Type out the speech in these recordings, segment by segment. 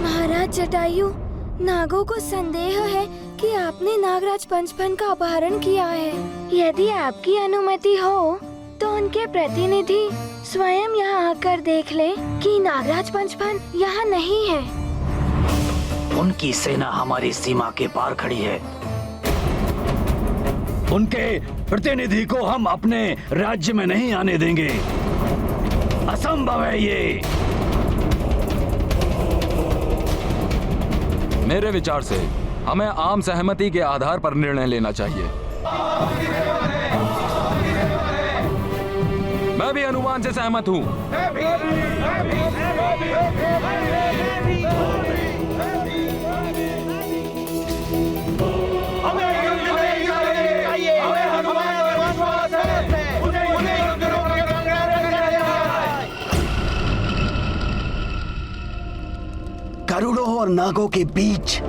महाराज जटायु, नागों को संदेह है कि आपने नागराज पंचफन का अपहरण किया है। यदि आपकी अनुमति हो तो उनके प्रतिनिधि स्वयं यहाँ आकर देख ले कि नागराज पंचफन यहाँ नहीं है। उनकी सेना हमारी सीमा के पार खड़ी है। उनके प्रतिनिधि को हम अपने राज्य में नहीं आने देंगे। असंभव है ये। मेरे विचार से हमें आम सहमति के आधार पर निर्णय लेना चाहिए। मैं भी अनुमान से सहमत हूँ। गरुड़ों और नागों के बीच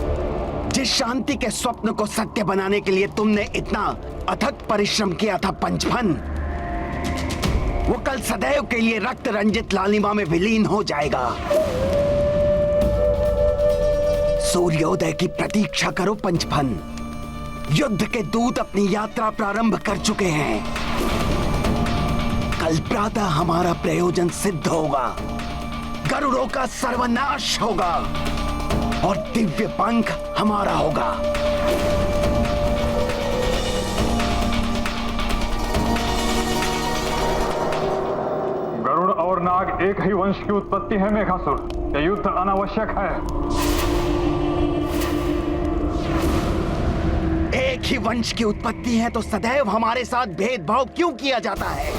जिस शांति के स्वप्न को सत्य बनाने के लिए तुमने इतना अथक परिश्रम किया था पंचफन, वो कल सदैव के लिए रक्त रंजित लालिमा में विलीन हो जाएगा। सूर्योदय की प्रतीक्षा करो पंचफन। युद्ध के दूत अपनी यात्रा प्रारंभ कर चुके हैं। कल प्रातः हमारा प्रयोजन सिद्ध होगा। गरुड़ों का सर्वनाश होगा और दिव्य पंख हमारा होगा। गरुड़ और नाग एक ही वंश की उत्पत्ति है मेघासुर। यह युद्ध अनावश्यक है। एक ही वंश की उत्पत्ति है तो सदैव हमारे साथ भेदभाव क्यों किया जाता है?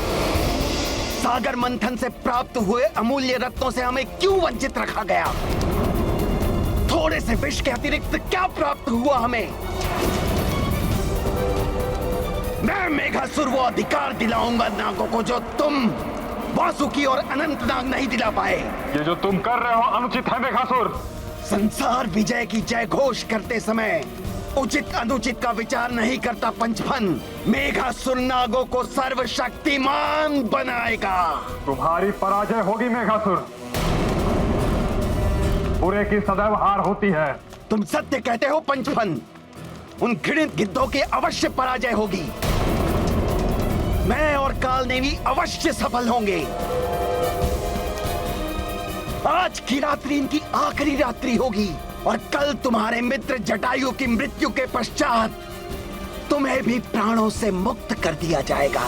सागर मंथन से प्राप्त हुए अमूल्य रत्नों से हमें क्यों वंचित रखा गया? थोड़े से विष के अतिरिक्त क्या प्राप्त हुआ हमें? मैं मेघासुर वो अधिकार दिलाऊंगा नागों को जो तुम वासुकी और अनंतनाग नहीं दिला पाए। ये जो तुम कर रहे हो अनुचित है मेघासुर। संसार विजय की जय घोष करते समय उचित अनुचित का विचार नहीं करता पंचफन। मेघासुर नागों को सर्वशक्तिमान बनाएगा। तुम्हारी पराजय होगी मेघासुर। बुरे की सदैव हार होती है। तुम सत्य कहते हो पंचफन। उन घृणित गिद्धों की अवश्य पराजय होगी। मैं और कालनेमी अवश्य सफल होंगे। आज की रात्रि इनकी आखिरी रात्रि होगी और कल तुम्हारे मित्र जटायु की मृत्यु के पश्चात तुम्हें भी प्राणों से मुक्त कर दिया जाएगा।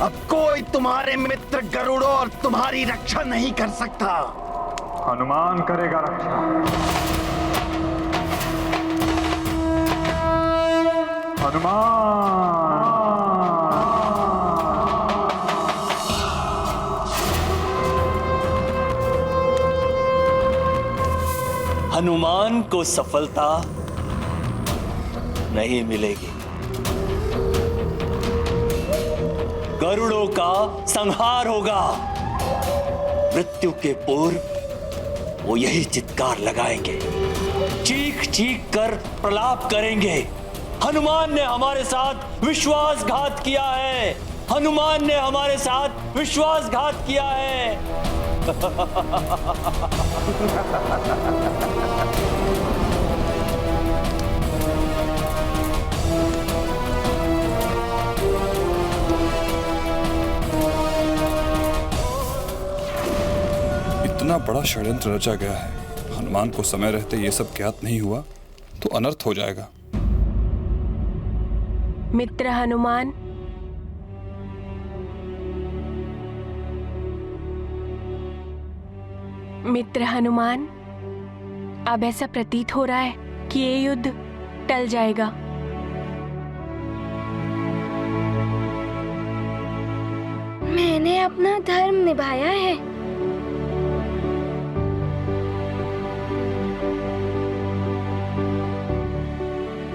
अब कोई तुम्हारे मित्र गरुड़ों और तुम्हारी रक्षा नहीं कर सकता। हनुमान करेगा रक्षा। हनुमान। हनुमान को सफलता नहीं मिलेगी। गरुड़ों का संहार होगा। मृत्यु के पूर्व वो यही चित्कार लगाएंगे, चीख चीख कर प्रलाप करेंगे। हनुमान ने हमारे साथ विश्वासघात किया है। हनुमान ने हमारे साथ विश्वासघात किया है। इतना बड़ा षड्यंत्र रचा गया है। हनुमान को समय रहते ये सब ज्ञात नहीं हुआ तो अनर्थ हो जाएगा। मित्र हनुमान, मित्र हनुमान, अब ऐसा प्रतीत हो रहा है कि ये युद्ध टल जाएगा। मैंने अपना धर्म निभाया है।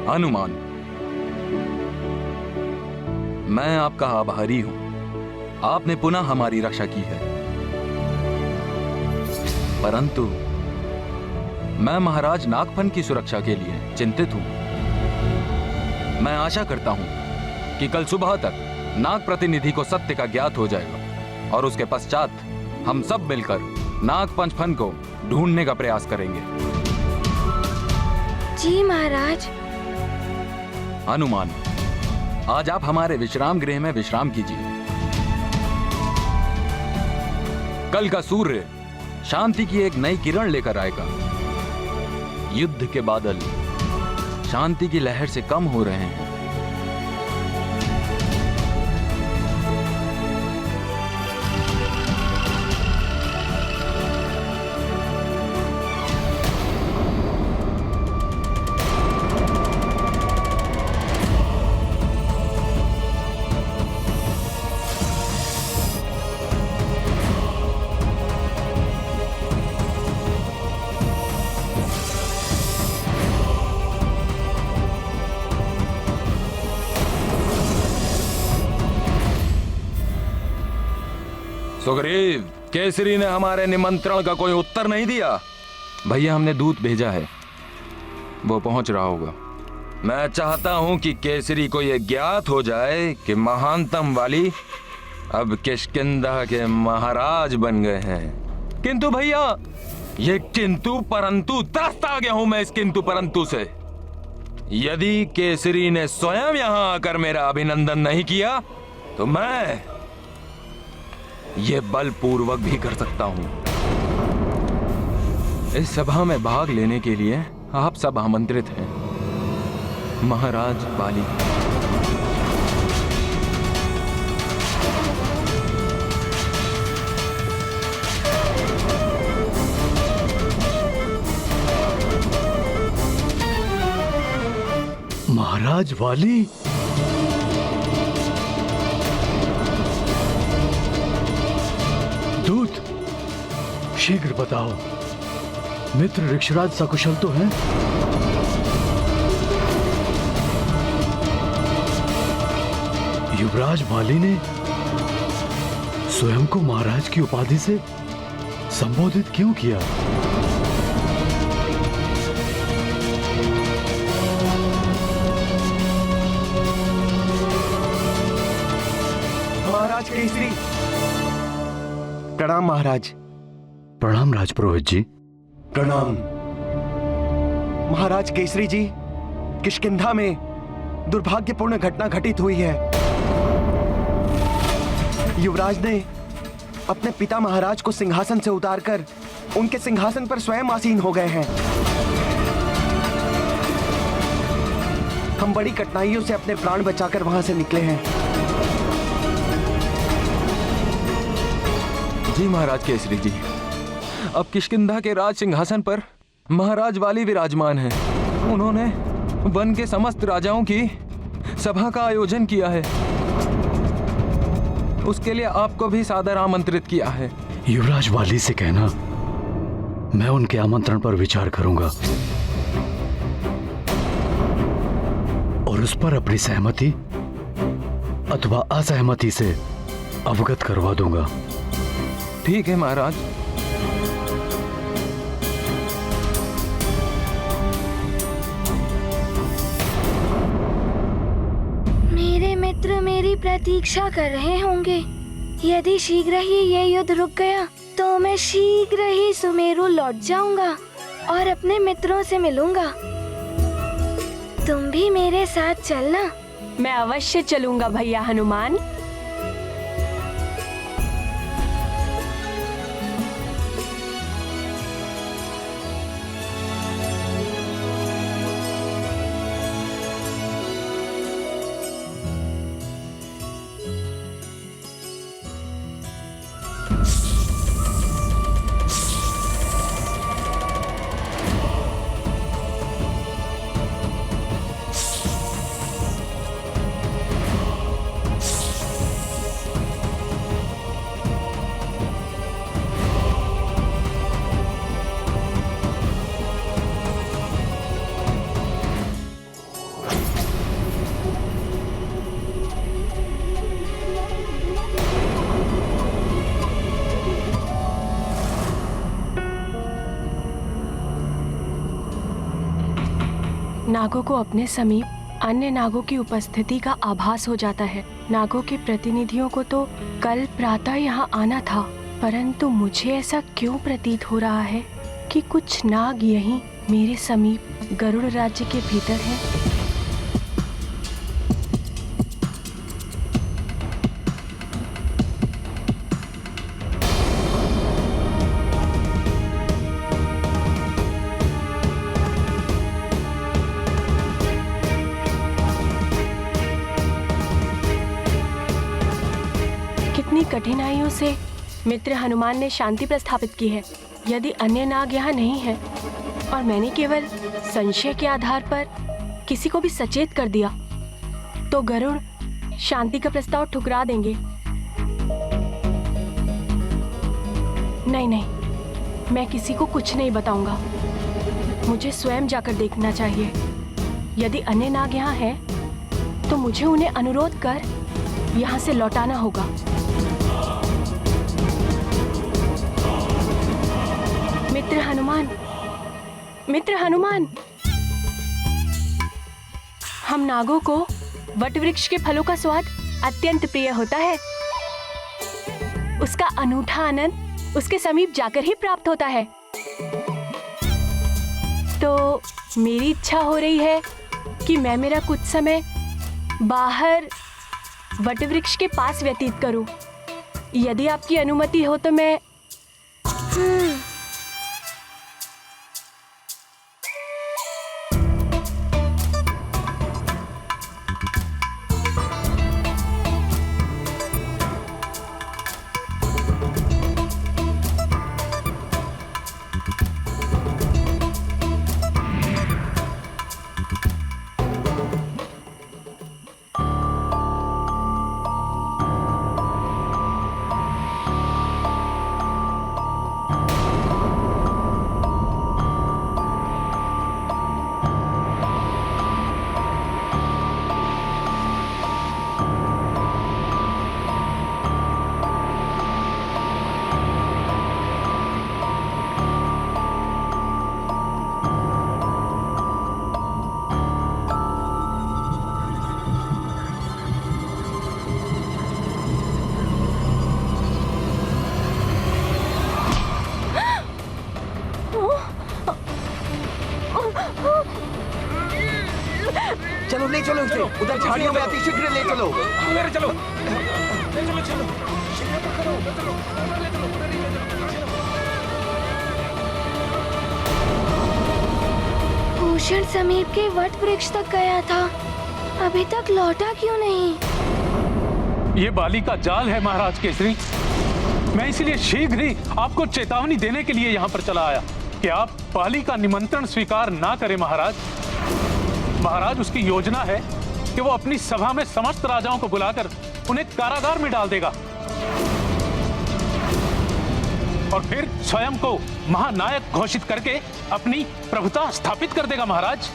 हनुमान, मैं आपका आभारी हूं। आपने पुनः हमारी रक्षा की है। परंतु मैं महाराज नागफन की सुरक्षा के लिए चिंतित हूं। मैं आशा करता हूं कि कल सुबह तक नाग प्रतिनिधि को सत्य का ज्ञात हो जाएगा और उसके पश्चात हम सब मिलकर नाग पंचफन को ढूंढने का प्रयास करेंगे। जी महाराज। हनुमान, आज आप हमारे विश्राम गृह में विश्राम कीजिए। कल का सूर्य शांति की एक नई किरण लेकर आएगा। युद्ध के बादल शांति की लहर से कम हो रहे हैं। सुग्रीव, केसरी ने हमारे निमंत्रण का कोई उत्तर नहीं दिया। भैया, हमने दूत भेजा है, वो पहुंच रहा होगा। मैं चाहता हूं कि केसरी को यह ज्ञात हो जाए कि महानतम वाली अब किष्किंधा के महाराज बन गए हैं। किंतु भैया, ये किंतु परंतु, त्रस्त आ गया हूं मैं इस किंतु परंतु से। यदि केसरी ने स्वयं यहां आकर मेरा अभिनंदन नहीं किया तो मैं ये बलपूर्वक भी कर सकता हूं। इस सभा में भाग लेने के लिए आप सब आमंत्रित हैं। महाराज बाली। महाराज वाली, दूत, शीघ्र बताओ, मित्र ऋक्षराज सकुशल तो हैं? युवराज माली ने स्वयं को महाराज की उपाधि से संबोधित क्यों किया? महाराज केसरी। प्रणाम महाराज। प्रणाम राजपुरोहित जी। प्रणाम। महाराज केसरी जी, किष्किंधा में दुर्भाग्यपूर्ण घटना घटित हुई है। युवराज ने अपने पिता महाराज को सिंहासन से उतारकर उनके सिंहासन पर स्वयं आसीन हो गए हैं। हम बड़ी कठिनाइयों से अपने प्राण बचाकर वहां से निकले हैं। जी महाराज केसरी जी, अब किष्किंधा के राज सिंहासन पर महाराज वाली विराजमान हैं। उन्होंने वन के समस्त राजाओं की सभा का आयोजन किया है। उसके लिए आपको भी सादर आमंत्रित किया है। युवराज वाली से कहना, मैं उनके आमंत्रण पर विचार करूंगा और उस पर अपनी सहमति अथवा असहमति से अवगत करवा दूंगा। ठीक है महाराज। मेरे मित्र मेरी प्रतीक्षा कर रहे होंगे। यदि शीघ्र ही ये युद्ध रुक गया तो मैं शीघ्र ही सुमेरु लौट जाऊंगा और अपने मित्रों से मिलूंगा। तुम भी मेरे साथ चलना। मैं अवश्य चलूंगा भैया हनुमान। नागों को अपने समीप अन्य नागों की उपस्थिति का आभास हो जाता है। नागों के प्रतिनिधियों को तो कल प्रातः यहाँ आना था, परंतु मुझे ऐसा क्यों प्रतीत हो रहा है कि कुछ नाग यहीं मेरे समीप गरुड़ राज्य के भीतर हैं। कितनी कठिनाइयों से मित्र हनुमान ने शांति प्रस्थापित की है। यदि अन्य नाग यहाँ नहीं है और मैंने केवल संशय के आधार पर किसी को भी सचेत कर दिया तो गरुड़ शांति का प्रस्ताव ठुकरा देंगे। नहीं नहीं, मैं किसी को कुछ नहीं बताऊंगा। मुझे स्वयं जाकर देखना चाहिए। यदि अन्य नाग यहाँ है तो मुझे उन्हें अनुरोध कर यहाँ से लौटाना होगा। मित्र हनुमान, मित्र हनुमान, हम नागों को वट वृक्ष के फलों का स्वाद अत्यंत प्रिय होता है। उसका अनूठा आनंद उसके समीप जाकर ही प्राप्त होता है। तो मेरी इच्छा हो रही है कि मैं मेरा कुछ समय बाहर वट वृक्ष के पास व्यतीत करूं। यदि आपकी अनुमति हो तो मैं चलो ले चलो इसे, उधर झाड़ियों में अति शीघ्र ले चलो। चलो भूषण समीप के वट वृक्ष तक गया था, अभी तक लौटा क्यों नहीं? ये बाली का जाल है महाराज केसरी। मैं इसलिए शीघ्र ही आपको चेतावनी देने के लिए यहाँ पर चला आया कि आप बाली का निमंत्रण स्वीकार ना करें। महाराज उसकी योजना है कि वो अपनी सभा में समस्त राजाओं को बुलाकर उन्हें कारागार में डाल देगा और फिर स्वयं को महानायक घोषित करके अपनी प्रभुता स्थापित कर देगा। महाराज,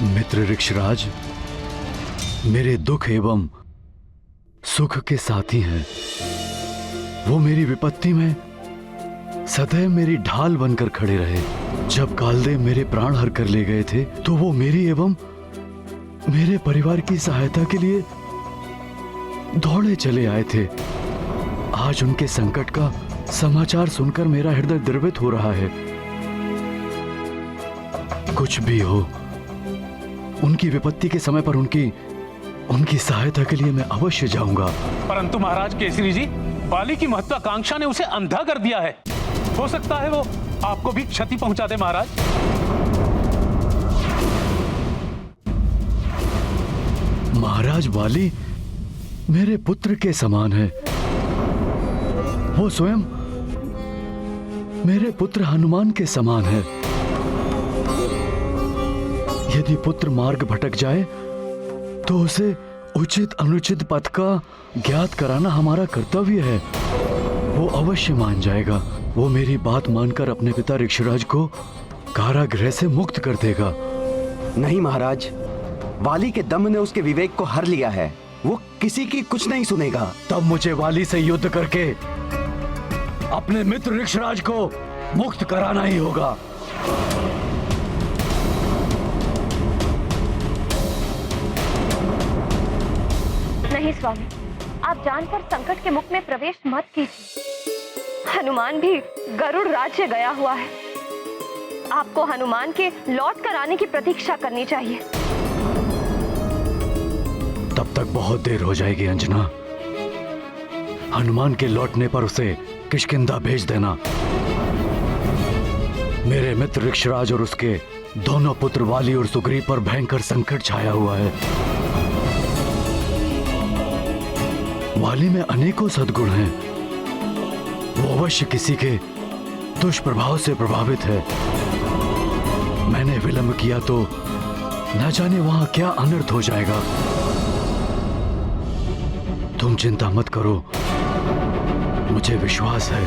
मित्र ऋक्षराज मेरे दुख एवं सुख के साथी हैं। वो मेरी विपत्ति में सदैव मेरी ढाल बनकर खड़े रहे। जब कालदेव मेरे प्राण हर कर ले गए थे तो वो मेरी एवं मेरे परिवार की सहायता के लिए दौड़े चले आए थे। आज उनके संकट का समाचार सुनकर मेरा हृदय द्रवित हो रहा है। कुछ भी हो, उनकी विपत्ति के समय पर उनकी सहायता के लिए मैं अवश्य जाऊंगा। परंतु महाराज केसरी जी, बाली की महत्वाकांक्षा ने उसे अंधा कर दिया है। हो सकता है वो आपको भी क्षति पहुंचा दे। महाराज, महाराज बाली मेरे पुत्र के समान है। वो स्वयं मेरे पुत्र हनुमान के समान है। यदि पुत्र मार्ग भटक जाए तो उसे उचित अनुचित पथ का ज्ञात कराना हमारा कर्तव्य है। वो अवश्य मान जाएगा। वो मेरी बात मानकर अपने पिता ऋक्षराज को कारागृह से मुक्त कर देगा। नहीं महाराज, वाली के दम ने उसके विवेक को हर लिया है। वो किसी की कुछ नहीं सुनेगा। तब मुझे वाली से युद्ध करके अपने मित्र ऋक्षराज को मुक्त कराना ही होगा। नहीं स्वामी, आप जानकर संकट के मुख में प्रवेश मत कीजिए। हनुमान भी गरुड़ राज्य गया हुआ है। आपको हनुमान के लौट कर आने की प्रतीक्षा करनी चाहिए। तब तक बहुत देर हो जाएगी अंजना। हनुमान के लौटने पर उसे किष्किंधा भेज देना। मेरे मित्र ऋक्षराज और उसके दोनों पुत्र वाली और सुग्रीव पर भयंकर संकट छाया हुआ है। वाली में अनेकों सद्गुण हैं। वो अवश्य किसी के दुष्प्रभाव से प्रभावित है। मैंने विलंब किया तो न जाने वहां क्या अनर्थ हो जाएगा। तुम चिंता मत करो, मुझे विश्वास है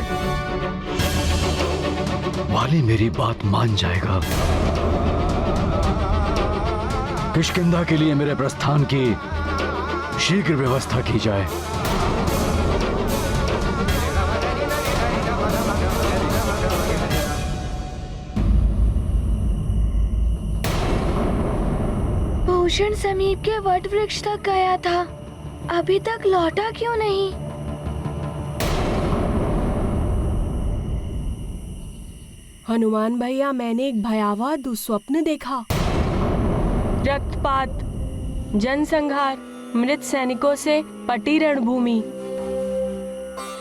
वाली मेरी बात मान जाएगा। किष्किंधा के लिए मेरे प्रस्थान की शीघ्र व्यवस्था की जाए। भूषण समीप के वट वृक्ष तक गया था, अभी तक लौटा क्यों नहीं? हनुमान भैया, मैंने एक भयावह दुस्वप्न देखा। रक्तपात, जनसंहार, मृत सैनिकों से पटी रणभूमि,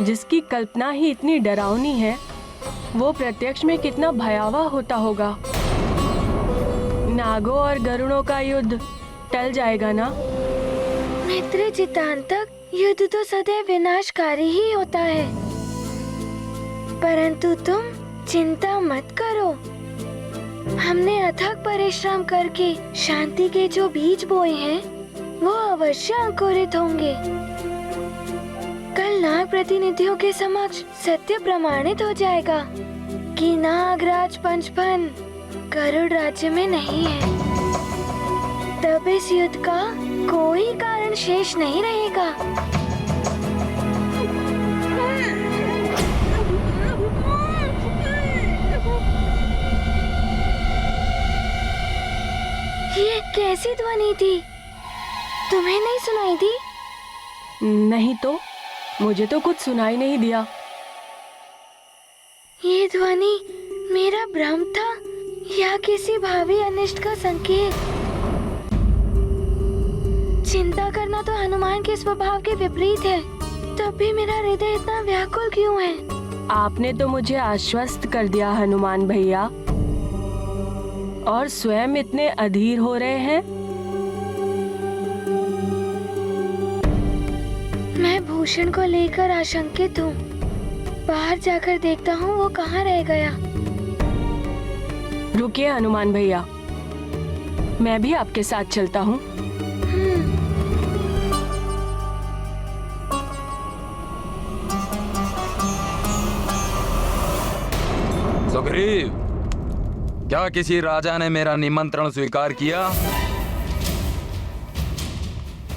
जिसकी कल्पना ही इतनी डरावनी है, वो प्रत्यक्ष में कितना भयावह होता होगा। नागों और गरुड़ों का युद्ध टल जाएगा ना? मित्र चितांतक, युद्ध तो सदैव विनाशकारी ही होता है, परंतु तुम चिंता मत करो। हमने अथक परिश्रम करके शांति के जो बीज बोए हैं, वो अवश्य अंकुरित होंगे। कल नाग प्रतिनिधियों के समक्ष सत्य प्रमाणित हो जाएगा कि नागराज पंचफन गरुड़ राज्य में नहीं है। तब इस युद्ध का कोई कारण शेष नहीं रहेगा। ये कैसी ध्वनि थी? तुम्हें नहीं सुनाई दी? नहीं तो, मुझे तो कुछ सुनाई नहीं दिया। ये ध्वनि मेरा भ्रम था या किसी भावी अनिष्ट का संकेत? चिंता करना तो हनुमान के स्वभाव के विपरीत है, तब भी मेरा हृदय इतना व्याकुल क्यों है? आपने तो मुझे आश्वस्त कर दिया हनुमान भैया, और स्वयं इतने अधीर हो रहे हैं। मैं भूषण को लेकर आशंकित हूँ। बाहर जाकर देखता हूँ वो कहाँ रह गया। रुकिए हनुमान भैया, मैं भी आपके साथ चलता हूँ। सुग्रीव, क्या किसी राजा ने मेरा निमंत्रण स्वीकार किया?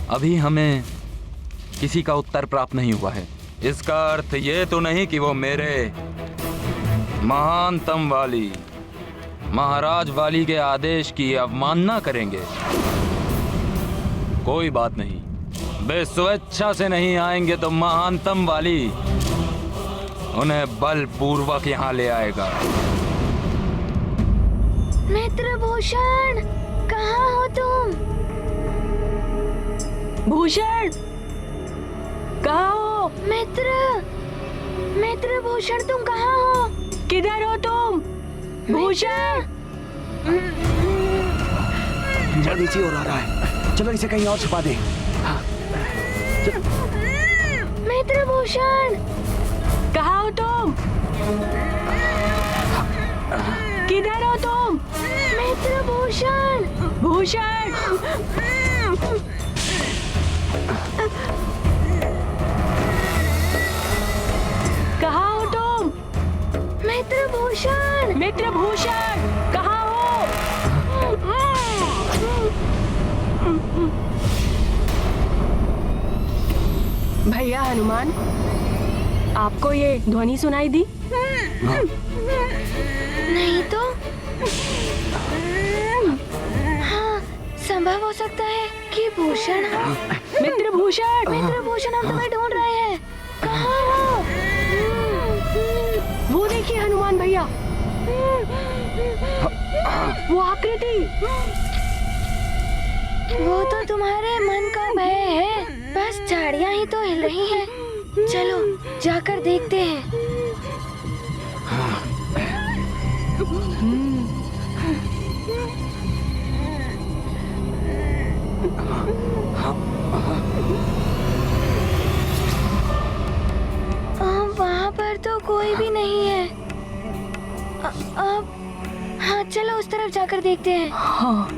अभी हमें किसी का उत्तर प्राप्त नहीं हुआ है। इसका अर्थ ये तो नहीं कि वो मेरे महानतम वाली महाराज वाली के आदेश की अवमानना करेंगे। कोई बात नहीं, वे स्वेच्छा से नहीं आएंगे तो महानतम वाली उन्हें बलपूर्वक यहाँ ले आएगा। मित्र भूषण, कहाँ हो तुम? भूषण, कहाँ हो? मित्र भूषण, तुम कहाँ हो? किधर हो तुम? भूषण! जल्दी सी हो रहा है, चलो इसे कहीं और छुपा दे। मित्र भूषण, कहाँ हो तुम? किधर हो तुम? मित्र भूषण! भूषण! कहाँ हो तुम? मित्र भूषण! मित्र भूषण, कहाँ हो? भैया हनुमान, आपको ये ध्वनि सुनाई दी? नहीं तो? हाँ, संभव हो सकता है कि भूषण हो। मित्र भूषण! मित्र भूषण, हम तुम्हें ढूंढ रहे हैं। कहाँ हो? गया। वो आकृति, वो तो तुम्हारे मन का भय है, बस झाड़ियाँ ही तो हिल रही हैं। चलो जाकर देखते हैं। वहाँ पर तो कोई भी नहीं है। अब हाँ, चलो उस तरफ जाकर देखते हैं। हाँ।